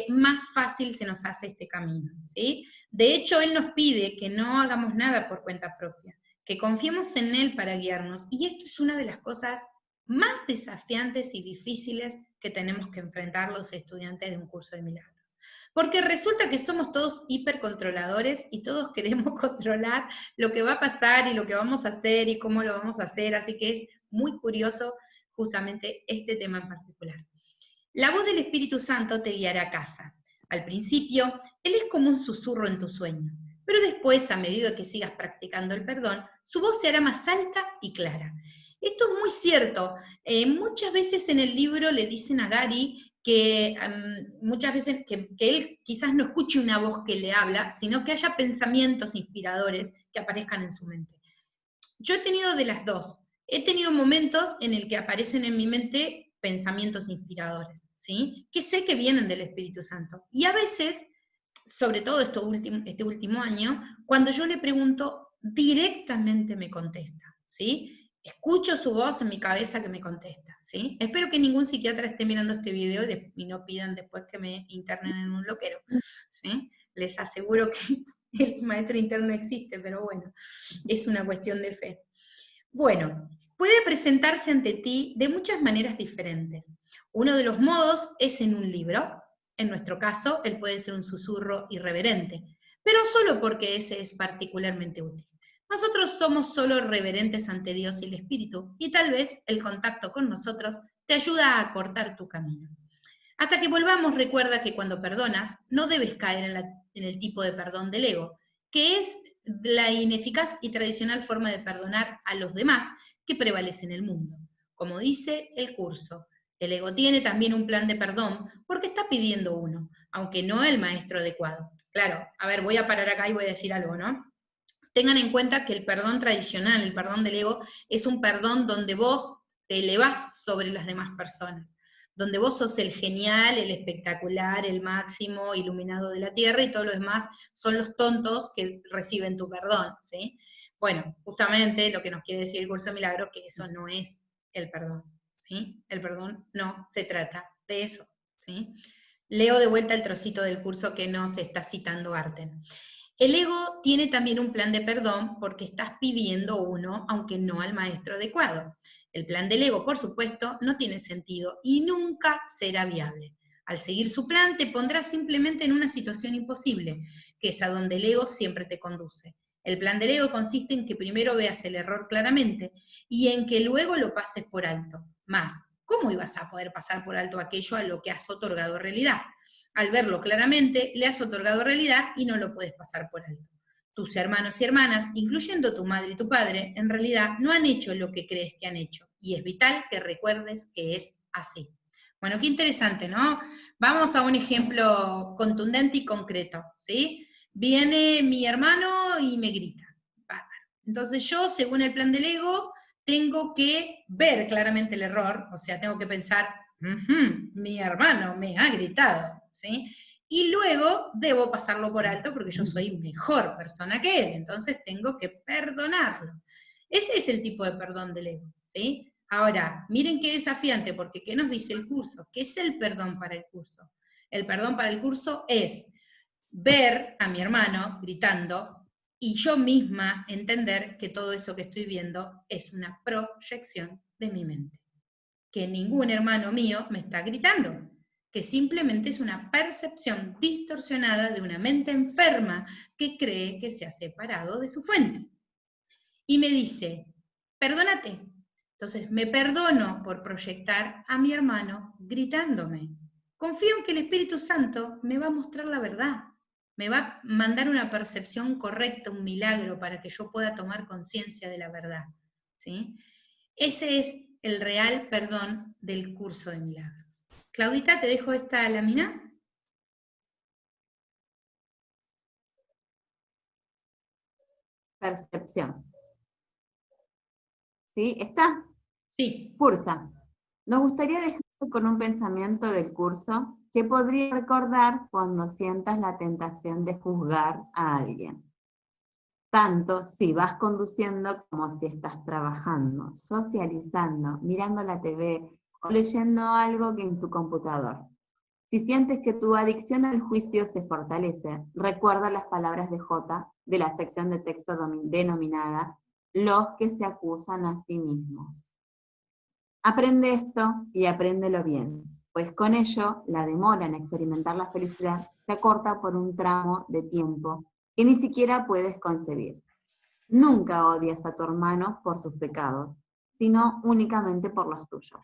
más fácil se nos hace este camino, ¿sí? De hecho, Él nos pide que no hagamos nada por cuenta propia, que confiemos en Él para guiarnos, y esto es una de las cosas más desafiantes y difíciles que tenemos que enfrentar los estudiantes de un curso de milagros. Porque resulta que somos todos hipercontroladores y todos queremos controlar lo que va a pasar y lo que vamos a hacer y cómo lo vamos a hacer, así que es muy curioso justamente este tema en particular. La voz del Espíritu Santo te guiará a casa. Al principio, Él es como un susurro en tu sueño, pero después, a medida que sigas practicando el perdón, su voz se hará más alta y clara. Esto es muy cierto. Muchas veces en el libro le dicen a Gary que muchas veces que él quizás no escuche una voz que le habla, sino que haya pensamientos inspiradores que aparezcan en su mente. Yo he tenido de las dos. He tenido momentos en el que aparecen en mi mente pensamientos inspiradores, ¿sí? Que sé que vienen del Espíritu Santo. Y a veces, sobre todo este último año, cuando yo le pregunto, directamente me contesta, ¿sí? Escucho su voz en mi cabeza que me contesta, ¿sí? Espero que ningún psiquiatra esté mirando este video y no pidan después que me internen en un loquero, ¿sí? Les aseguro que el maestro interno existe, pero bueno, es una cuestión de fe. Bueno, puede presentarse ante ti de muchas maneras diferentes. Uno de los modos es en un libro. En nuestro caso, él puede ser un susurro irreverente, pero solo porque ese es particularmente útil. Nosotros somos solo reverentes ante Dios y el Espíritu, y tal vez el contacto con nosotros te ayuda a acortar tu camino. Hasta que volvamos, recuerda que cuando perdonas, no debes caer en el tipo de perdón del ego, que es la ineficaz y tradicional forma de perdonar a los demás que prevalece en el mundo. Como dice el curso, el ego tiene también un plan de perdón porque está pidiendo uno, aunque no el maestro adecuado. Claro, a ver, voy a parar acá y voy a decir algo, ¿no? Tengan en cuenta que el perdón tradicional, el perdón del ego, es un perdón donde vos te elevás sobre las demás personas, donde vos sos el genial, el espectacular, el máximo, iluminado de la tierra, y todos los demás son los tontos que reciben tu perdón, ¿sí? Bueno, justamente lo que nos quiere decir el curso de milagros, que eso no es el perdón, ¿sí? El perdón no se trata de eso, ¿sí? Leo de vuelta el trocito del curso que nos está citando Arten. El ego tiene también un plan de perdón porque estás pidiendo uno, aunque no al maestro adecuado. El plan del ego, por supuesto, no tiene sentido y nunca será viable. Al seguir su plan, te pondrás simplemente en una situación imposible, que es a donde el ego siempre te conduce. El plan del ego consiste en que primero veas el error claramente y en que luego lo pases por alto. Más, ¿cómo ibas a poder pasar por alto aquello a lo que has otorgado realidad? Al verlo claramente, le has otorgado realidad y no lo puedes pasar por alto. Tus hermanos y hermanas, incluyendo tu madre y tu padre, en realidad no han hecho lo que crees que han hecho, y es vital que recuerdes que es así. Bueno, qué interesante, ¿no? Vamos a un ejemplo contundente y concreto, ¿sí? Viene mi hermano y me grita. Entonces yo, según el plan del ego, tengo que ver claramente el error, o sea, tengo que pensar, mi hermano me ha gritado, ¿sí? Y luego debo pasarlo por alto porque yo soy mejor persona que él, entonces tengo que perdonarlo. Ese es el tipo de perdón del ego, ¿sí? Ahora, miren qué desafiante, porque ¿qué nos dice el curso? ¿Qué es el perdón para el curso? El perdón para el curso es ver a mi hermano gritando y yo misma entender que todo eso que estoy viendo es una proyección de mi mente. Que ningún hermano mío me está gritando, que simplemente es una percepción distorsionada de una mente enferma que cree que se ha separado de su fuente. Y me dice, perdónate. Entonces me perdono por proyectar a mi hermano gritándome. Confío en que el Espíritu Santo me va a mostrar la verdad, me va a mandar una percepción correcta, un milagro para que yo pueda tomar conciencia de la verdad, ¿sí? Ese es el real perdón del curso de milagros. Claudita, te dejo esta lámina. Percepción. ¿Sí? ¿Está? Sí. Cursa. Nos gustaría dejar con un pensamiento del curso que podría recordar cuando sientas la tentación de juzgar a alguien. Tanto si vas conduciendo como si estás trabajando, socializando, mirando la TV o leyendo algo que en tu computador. Si sientes que tu adicción al juicio se fortalece, recuerda las palabras de J de la sección de texto denominada Los que se acusan a sí mismos. Aprende esto y apréndelo bien, pues con ello la demora en experimentar la felicidad se acorta por un tramo de tiempo que ni siquiera puedes concebir. Nunca odias a tu hermano por sus pecados, sino únicamente por los tuyos.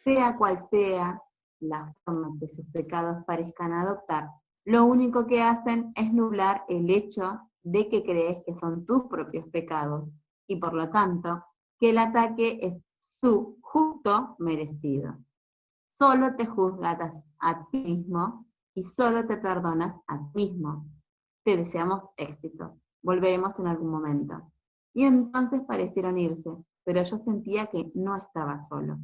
Sea cual sea la forma que sus pecados parezcan adoptar, lo único que hacen es nublar el hecho de que crees que son tus propios pecados y por lo tanto, que el ataque es su justo merecido. Solo te juzgas a ti mismo y solo te perdonas a ti mismo. Te deseamos éxito. Volveremos en algún momento. Y entonces parecieron irse, pero yo sentía que no estaba solo.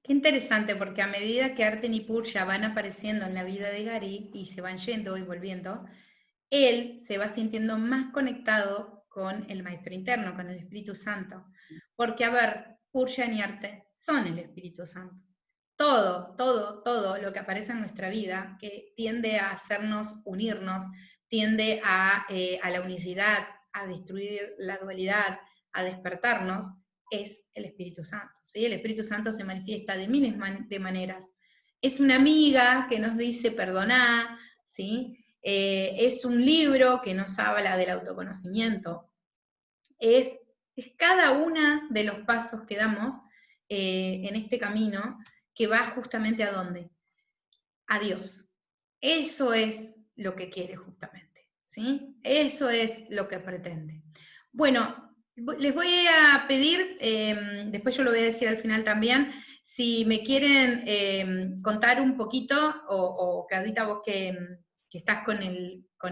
Qué interesante, porque a medida que Arten y Purja van apareciendo en la vida de Gary y se van yendo y volviendo, él se va sintiendo más conectado con el maestro interno, con el Espíritu Santo. Porque, a ver, Purja y Arte son el Espíritu Santo. Todo lo que aparece en nuestra vida, que tiende a hacernos unirnos, tiende a la unicidad, a destruir la dualidad, a despertarnos, es el Espíritu Santo. ¿Sí? El Espíritu Santo se manifiesta de miles de maneras. Es una amiga que nos dice perdoná, ¿sí? Es un libro que nos habla del autoconocimiento. Es cada uno de los pasos que damos en este camino que va justamente ¿a dónde? A Dios. Eso es lo que quiere justamente, ¿sí? Eso es lo que pretende. Bueno, les voy a pedir, después yo lo voy a decir al final también, si me quieren contar un poquito, o Claudita, vos que estás con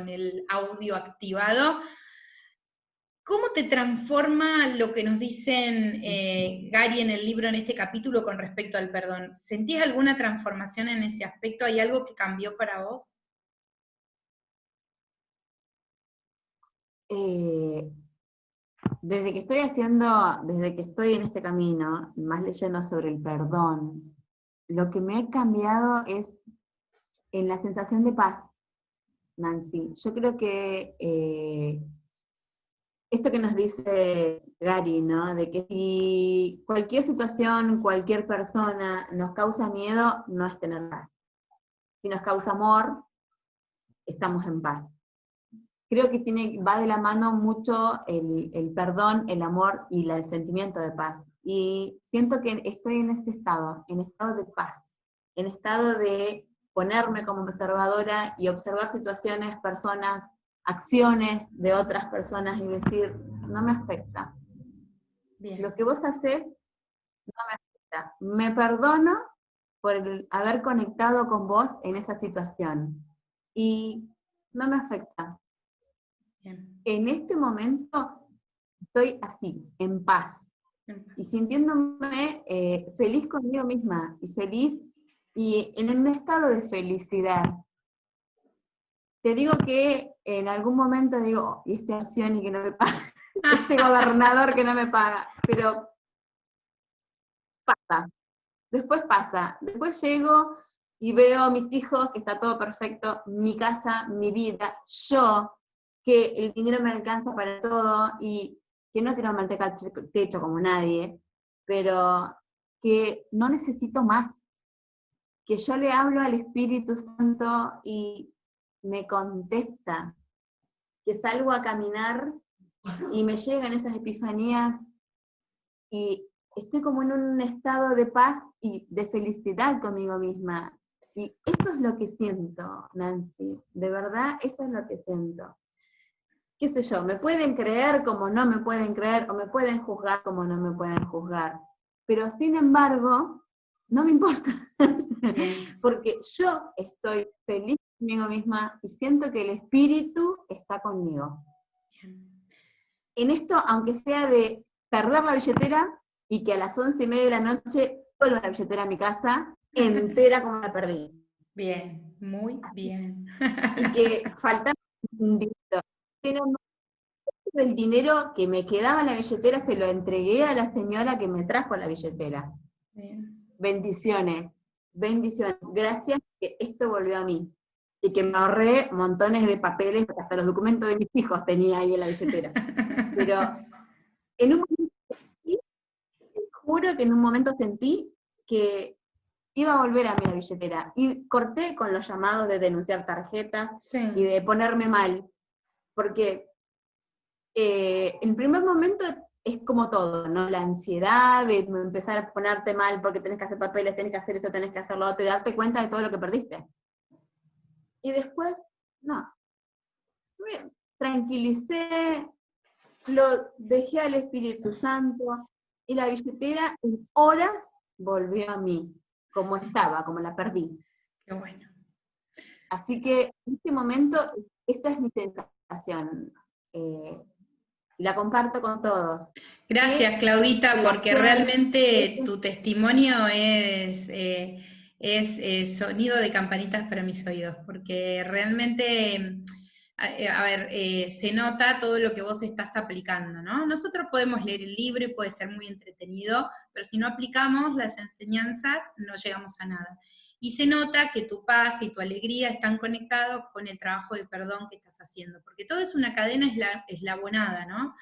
el audio activado, ¿cómo te transforma lo que nos dicen Gary en el libro, en este capítulo, con respecto al perdón? ¿Sentís alguna transformación en ese aspecto? ¿Hay algo que cambió para vos? Desde que estoy en este camino, más leyendo sobre el perdón, lo que me ha cambiado es en la sensación de paz, Nancy. Yo creo que esto que nos dice Gary, ¿no? De que si cualquier situación, cualquier persona nos causa miedo, no es tener paz. Si nos causa amor, estamos en paz. Creo que va de la mano mucho el perdón, el amor y el sentimiento de paz. Y siento que estoy en estado de paz, en estado de ponerme como observadora y observar situaciones, personas, acciones de otras personas y decir, no me afecta. Bien. Lo que vos haces no me afecta. Me perdono por haber conectado con vos en esa situación. Y no me afecta. Bien. En este momento estoy así, en paz. Y sintiéndome feliz conmigo misma, y feliz, y en un estado de felicidad. Te digo que en algún momento digo, y esta acción y que no me paga, este gobernador que no me paga, pero pasa, después llego y veo a mis hijos, que está todo perfecto, mi casa, mi vida, yo, que el dinero me alcanza para todo, y que no tiro manteca al techo como nadie, pero que no necesito más, que yo le hablo al Espíritu Santo y me contesta, que salgo a caminar y me llegan esas epifanías y estoy como en un estado de paz y de felicidad conmigo misma. Y eso es lo que siento, Nancy, de verdad, eso es lo que siento. Qué sé yo, me pueden creer como no me pueden creer, o me pueden juzgar como no me pueden juzgar, pero sin embargo, no me importa, porque yo estoy feliz conmigo misma y siento que el Espíritu está conmigo. En esto, aunque sea de perder la billetera y que a las 11:30 de la noche vuelva la billetera a mi casa, entera como la perdí. Bien, muy bien. Y que faltaba un dinero. El dinero que me quedaba en la billetera se lo entregué a la señora que me trajo la billetera. Bien. Bendiciones, bendiciones. Gracias que esto volvió a mí. Y que me ahorré montones de papeles, hasta los documentos de mis hijos tenía ahí en la billetera. Pero en un momento sentí, juro que en un momento sentí que iba a volver a mí la billetera. Y corté con los llamados de denunciar tarjetas y de ponerme mal. Porque el primer momento es como todo, ¿no? La ansiedad de empezar a ponerte mal porque tenés que hacer papeles, tenés que hacer esto, tenés que hacer lo otro, y darte cuenta de todo lo que perdiste. Y después, no. Me tranquilicé, lo dejé al Espíritu Santo, y la billetera en horas volvió a mí, como estaba, como la perdí. Qué bueno. Así que en este momento, esta es mi sensación. La comparto con todos. Gracias, Que Claudita, el porque hacer, realmente tu testimonio es sonido de campanitas para mis oídos, porque realmente, a ver, se nota todo lo que vos estás aplicando, ¿no? Nosotros podemos leer el libro y puede ser muy entretenido, pero si no aplicamos las enseñanzas, no llegamos a nada. Y se nota que tu paz y tu alegría están conectados con el trabajo de perdón que estás haciendo, porque todo es una cadena eslabonada, ¿no?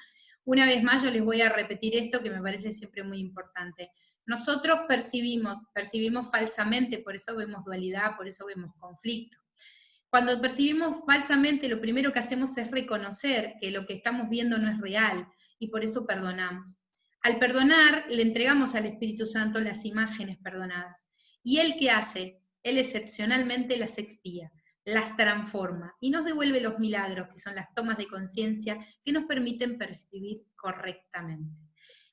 Una vez más yo les voy a repetir esto que me parece siempre muy importante. Nosotros percibimos falsamente, por eso vemos dualidad, por eso vemos conflicto. Cuando percibimos falsamente, lo primero que hacemos es reconocer que lo que estamos viendo no es real, y por eso perdonamos. Al perdonar, le entregamos al Espíritu Santo las imágenes perdonadas. ¿Y él qué hace? Él excepcionalmente las expía, las transforma y nos devuelve los milagros, que son las tomas de conciencia que nos permiten percibir correctamente.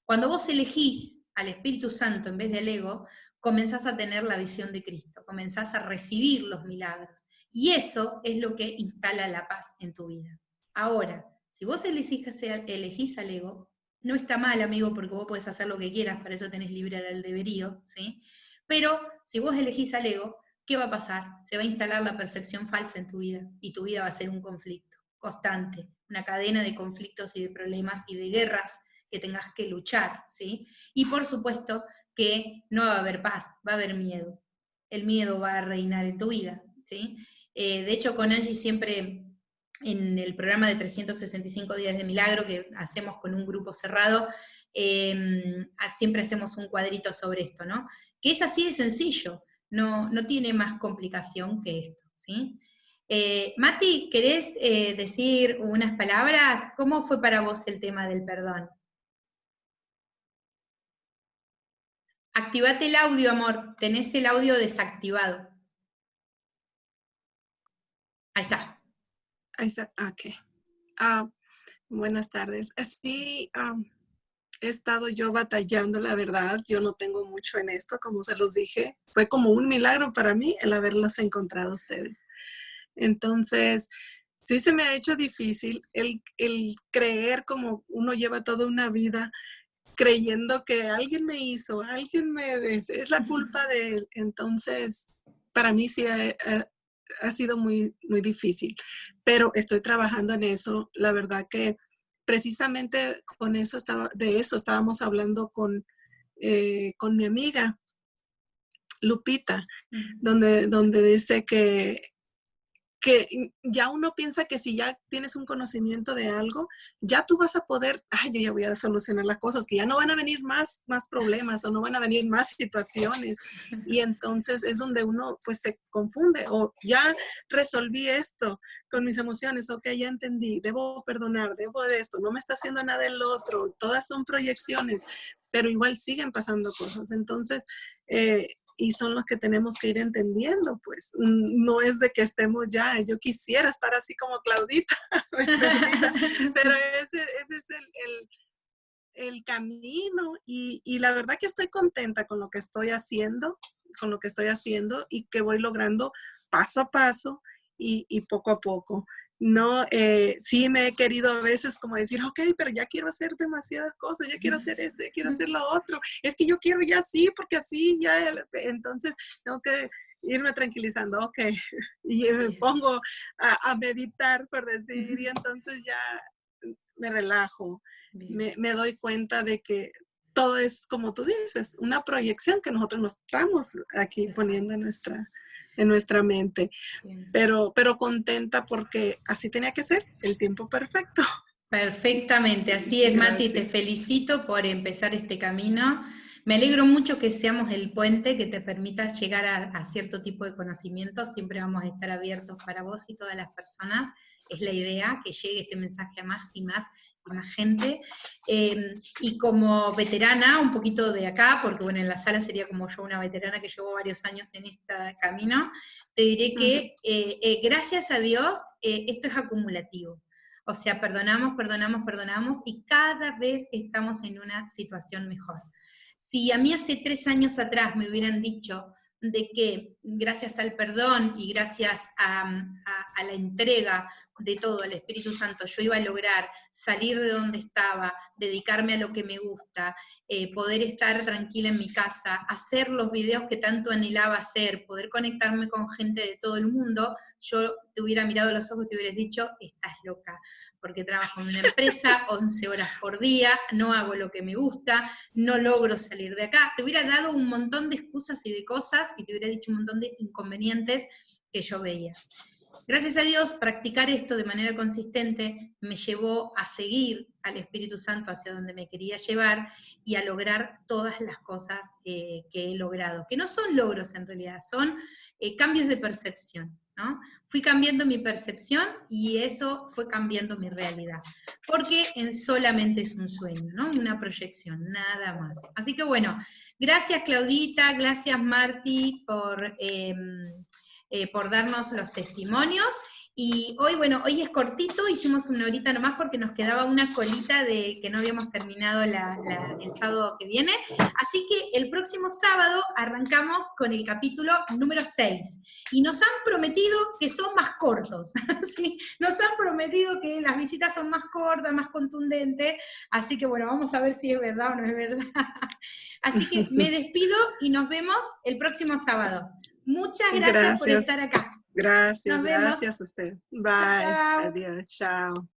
Cuando vos elegís al Espíritu Santo en vez del ego, comenzás a tener la visión de Cristo, comenzás a recibir los milagros. Y eso es lo que instala la paz en tu vida. Ahora, si vos elegís al ego, no está mal, amigo, porque vos podés hacer lo que quieras, para eso tenés libre albedrío, ¿sí? Pero si vos elegís al ego, ¿qué va a pasar? Se va a instalar la percepción falsa en tu vida, y tu vida va a ser un conflicto constante, una cadena de conflictos y de problemas y de guerras que tengas que luchar, ¿sí? Y por supuesto que no va a haber paz, va a haber miedo. El miedo va a reinar en tu vida, ¿sí? De hecho, con Angie siempre en el programa de 365 días de milagro que hacemos con un grupo cerrado, siempre hacemos un cuadrito sobre esto, ¿no? Que es así de sencillo, no tiene más complicación que esto, ¿sí? Mati, ¿querés decir unas palabras? ¿Cómo fue para vos el tema del perdón? Activate el audio, amor, tenés el audio desactivado. Ahí está. Ahí está, ok. Buenas tardes. Sí, he estado yo batallando, la verdad. Yo no tengo mucho en esto, como se los dije. Fue como un milagro para mí el haberlos encontrado a ustedes. Entonces, sí se me ha hecho difícil el creer como uno lleva toda una vida creyendo que alguien me hizo, es la culpa de él. Entonces, para mí sí ha sido muy, muy difícil, pero estoy trabajando en eso. La verdad que precisamente de eso estábamos hablando con mi amiga Lupita, donde dice que ya uno piensa que si ya tienes un conocimiento de algo, ya tú vas a poder, yo ya voy a solucionar las cosas, que ya no van a venir más problemas o no van a venir más situaciones. Y entonces es donde uno pues se confunde, o ya resolví esto con mis emociones, ok, ya entendí, debo perdonar, debo de esto, no me está haciendo nada el otro, todas son proyecciones, pero igual siguen pasando cosas. Entonces, y son los que tenemos que ir entendiendo, pues no es de que estemos ya, yo quisiera estar así como Claudita, pero ese es el camino, y la verdad que estoy contenta con lo que estoy haciendo, y que voy logrando paso a paso y poco a poco. No, sí me he querido a veces como decir, ok, pero ya quiero hacer demasiadas cosas, ya quiero hacer esto, ya quiero hacer lo otro, es que yo quiero ya sí, porque así ya, entonces tengo que irme tranquilizando, ok, y me pongo a meditar, por decir, y entonces ya me relajo, me doy cuenta de que todo es, como tú dices, una proyección que nosotros nos estamos aquí poniendo en nuestra mente. Pero contenta porque así tenía que ser, el tiempo perfecto. Perfectamente, así es, Mati, te felicito por empezar este camino. Me alegro mucho que seamos el puente que te permita llegar a cierto tipo de conocimientos. Siempre vamos a estar abiertos para vos y todas las personas. Es la idea, que llegue este mensaje a más y más gente. Y como veterana, un poquito de acá, porque bueno, en la sala sería como yo una veterana que llevo varios años en este camino, te diré que gracias a Dios esto es acumulativo. O sea, perdonamos, perdonamos, perdonamos, y cada vez estamos en una situación mejor. Si a mí hace 3 años atrás me hubieran dicho de que gracias al perdón y gracias a la entrega de todo al Espíritu Santo, yo iba a lograr salir de donde estaba, dedicarme a lo que me gusta, poder estar tranquila en mi casa, hacer los videos que tanto anhelaba hacer, poder conectarme con gente de todo el mundo, yo te hubiera mirado a los ojos y te hubieras dicho, estás loca, porque trabajo en una empresa 11 horas por día, no hago lo que me gusta, no logro salir de acá. Te hubiera dado un montón de excusas y de cosas, y te hubiera dicho un montón de inconvenientes que yo veía. Gracias a Dios, practicar esto de manera consistente me llevó a seguir al Espíritu Santo hacia donde me quería llevar y a lograr todas las cosas que he logrado, que no son logros en realidad, son cambios de percepción, ¿no? Fui cambiando mi percepción y eso fue cambiando mi realidad, porque solamente es un sueño, ¿no? Una proyección, nada más. Así que bueno, gracias Claudita, gracias Marti por darnos los testimonios, y hoy, bueno, hoy es cortito, hicimos una horita nomás porque nos quedaba una colita de que no habíamos terminado el sábado que viene, así que el próximo sábado arrancamos con el capítulo número 6, y nos han prometido que son más cortos, ¿sí? Nos han prometido que las visitas son más cortas, más contundentes, así que bueno, vamos a ver si es verdad o no es verdad. Así que me despido y nos vemos el próximo sábado. Muchas gracias por estar acá. Gracias, Nos vemos. gracias a ustedes. Bye. Chao. Adiós. Chao.